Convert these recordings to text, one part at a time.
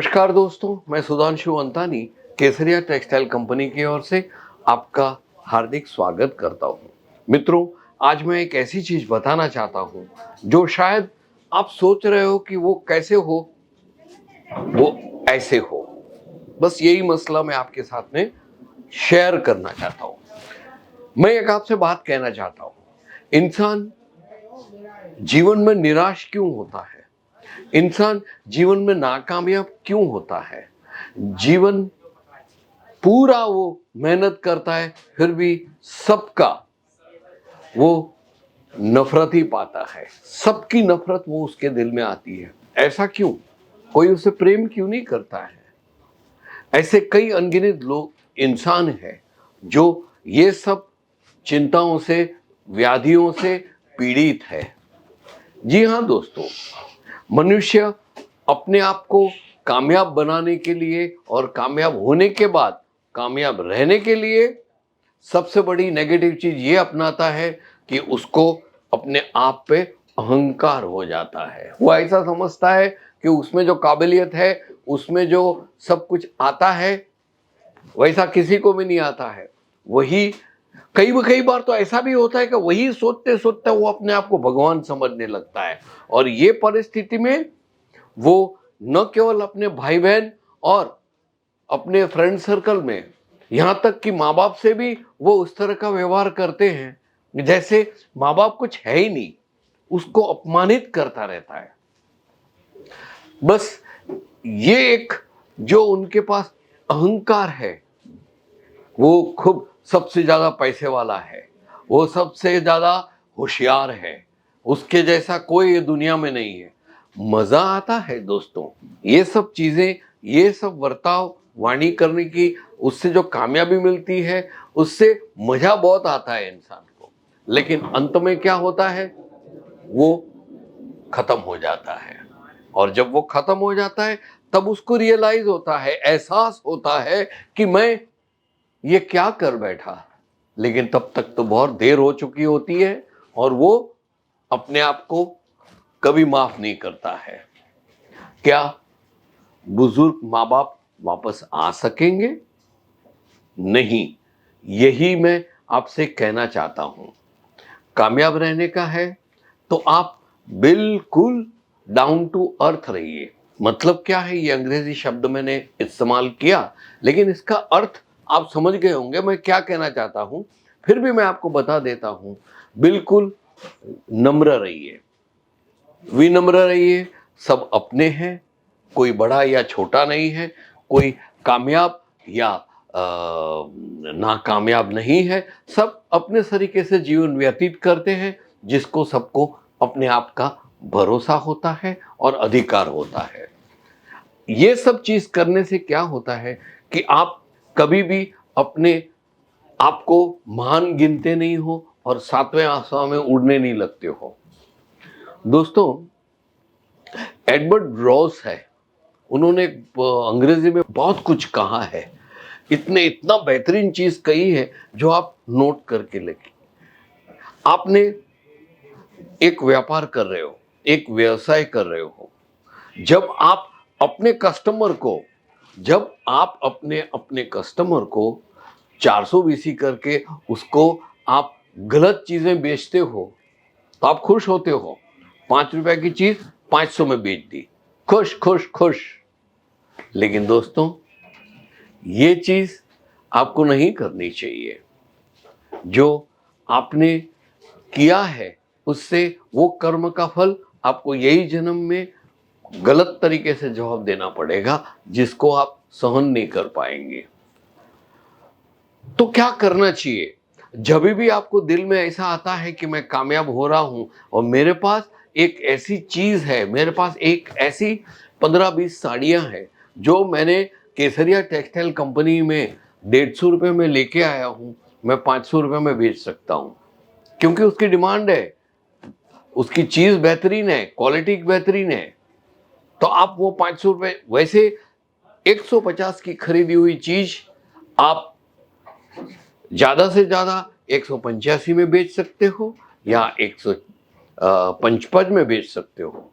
नमस्कार दोस्तों, मैं सुधांशु अंतानी केसरिया टेक्सटाइल कंपनी की ओर से आपका हार्दिक स्वागत करता हूं। मित्रों, आज मैं एक ऐसी चीज बताना चाहता हूं जो शायद आप सोच रहे हो कि वो कैसे हो, वो ऐसे हो। बस यही मसला मैं आपके साथ में शेयर करना चाहता हूं। मैं एक आपसे बात कहना चाहता हूं, इंसान जीवन में निराश क्यों होता है? इंसान जीवन में नाकामयाब क्यों होता है? जीवन पूरा वो मेहनत करता है, फिर भी सबका वो नफरत ही पाता है। सबकी नफरत वो उसके दिल में आती है। ऐसा क्यों? कोई उसे प्रेम क्यों नहीं करता है? ऐसे कई अनगिनत लोग, इंसान हैं जो ये सब चिंताओं से, व्याधियों से पीड़ित है। जी हाँ दोस्तों, मनुष्य अपने आप को कामयाब बनाने के लिए और कामयाब होने के बाद कामयाब रहने के लिए सबसे बड़ी नेगेटिव चीज ये अपनाता है कि उसको अपने आप पे अहंकार हो जाता है। वो ऐसा समझता है कि उसमें जो काबिलियत है, उसमें जो सब कुछ आता है, वैसा किसी को भी नहीं आता है। वही कई बार तो ऐसा भी होता है कि वही सोचते सोचते वो अपने आप को भगवान समझने लगता है। और ये परिस्थिति में वो न केवल अपने भाई बहन और अपने फ्रेंड सर्कल में, यहां तक कि माँ बाप से भी वो उस तरह का व्यवहार करते हैं जैसे माँ बाप कुछ है ही नहीं, उसको अपमानित करता रहता है। बस ये एक जो उनके पास अहंकार है, वो खूब सबसे ज्यादा पैसे वाला है, वो सबसे ज्यादा होशियार है, उसके जैसा कोई ये दुनिया में नहीं है। मजा आता है दोस्तों, ये सब चीजें, ये सब बर्ताव वाणी करने की, उससे जो कामयाबी मिलती है, उससे मजा बहुत आता है इंसान को। लेकिन अंत में क्या होता है? वो खत्म हो जाता है। और जब वो खत्म हो जाता है तब उसको रियलाइज होता है, एहसास होता है कि मैं ये क्या कर बैठा। लेकिन तब तक तो बहुत देर हो चुकी होती है और वो अपने आप को कभी माफ नहीं करता है। क्या बुजुर्ग माँ बाप वापस आ सकेंगे? नहीं। यही मैं आपसे कहना चाहता हूं। कामयाब रहने का है तो आप बिल्कुल डाउन टू अर्थ रहिए। मतलब क्या है, ये अंग्रेजी शब्द मैंने इस्तेमाल किया, लेकिन इसका अर्थ आप समझ गए होंगे मैं क्या कहना चाहता हूं। फिर भी मैं आपको बता देता हूं, बिल्कुल नम्र रहिए, विनम्र रहिए। सब अपने हैं, कोई बड़ा या छोटा नहीं है, कोई कामयाब या नाकामयाब नहीं है। सब अपने तरीके से जीवन व्यतीत करते हैं, जिसको सबको अपने आप का भरोसा होता है और अधिकार होता है। ये सब चीज करने से क्या होता है कि आप कभी भी अपने आप को महान गिनते नहीं हो और सातवें आसमान में उड़ने नहीं लगते हो। दोस्तों, एडवर्ड रॉस है, उन्होंने अंग्रेजी में बहुत कुछ कहा है। इतना बेहतरीन चीज कही है जो आप नोट करके लेंगे। आपने एक व्यापार कर रहे हो, एक व्यवसाय कर रहे हो, जब आप अपने कस्टमर को जब आप अपने अपने कस्टमर को 420 करके उसको आप गलत चीजें बेचते हो तो आप खुश होते हो। 5 रुपए की चीज 500 में बेच दी, खुश खुश खुश। लेकिन दोस्तों, ये चीज आपको नहीं करनी चाहिए। जो आपने किया है उससे वो कर्म का फल आपको यही जन्म में गलत तरीके से जवाब देना पड़ेगा, जिसको आप सहन नहीं कर पाएंगे। तो क्या करना चाहिए? जब भी आपको दिल में ऐसा आता है कि मैं कामयाब हो रहा हूं और मेरे पास एक ऐसी चीज है, मेरे पास एक ऐसी 15-20 साड़ियां हैं जो मैंने केसरिया टेक्सटाइल कंपनी में 150 रुपये में लेके आया हूं, मैं 500 रुपये में बेच सकता हूं, क्योंकि उसकी डिमांड है, उसकी चीज बेहतरीन है, क्वालिटी बेहतरीन है। तो आप वो 500 रुपये, वैसे 150 की खरीदी हुई चीज आप ज्यादा से ज्यादा 185 में बेच सकते हो या 155 में बेच सकते हो।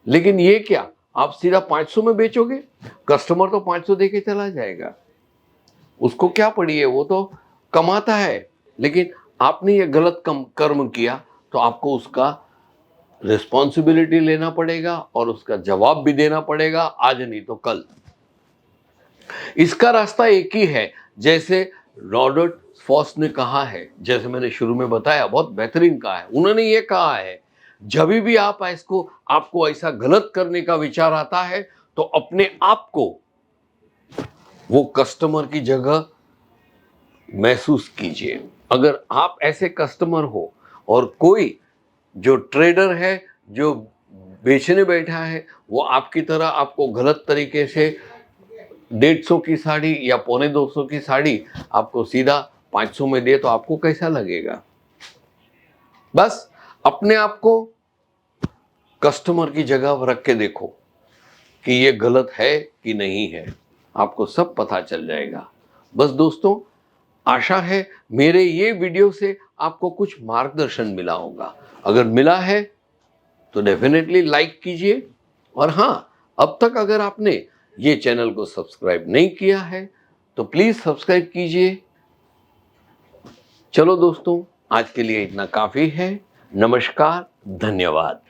लेकिन ये क्या, आप सीधा 500 में बेचोगे, कस्टमर तो 500 दे के चला जाएगा, उसको क्या पड़ी है, वो तो कमाता है। लेकिन आपने ये गलत कर्म किया तो आपको उसका रिस्पॉन्सिबिलिटी लेना पड़ेगा और उसका जवाब भी देना पड़ेगा, आज नहीं तो कल। इसका रास्ता एक ही है, जैसे रॉबर्ट फॉस ने कहा है, जैसे मैंने शुरू में बताया, बहुत बेहतरीन कहा है। उन्होंने ये कहा है, जब भी आपको ऐसा गलत करने का विचार आता है तो अपने आप को वो कस्टमर की जगह महसूस कीजिए। अगर आप ऐसे कस्टमर हो और कोई जो ट्रेडर है, जो बेचने बैठा है, वो आपकी तरह आपको गलत तरीके से 150 की साड़ी या 250 की साड़ी आपको सीधा 500 में दे, तो आपको कैसा लगेगा? बस अपने आप को कस्टमर की जगह रख के देखो कि ये गलत है कि नहीं है, आपको सब पता चल जाएगा। बस दोस्तों, आशा है मेरे ये वीडियो से आपको कुछ मार्गदर्शन मिला होगा। अगर मिला है तो डेफिनेटली लाइक कीजिए, और हाँ, अब तक अगर आपने ये चैनल को सब्सक्राइब नहीं किया है तो प्लीज सब्सक्राइब कीजिए। चलो दोस्तों, आज के लिए इतना काफी है। नमस्कार, धन्यवाद।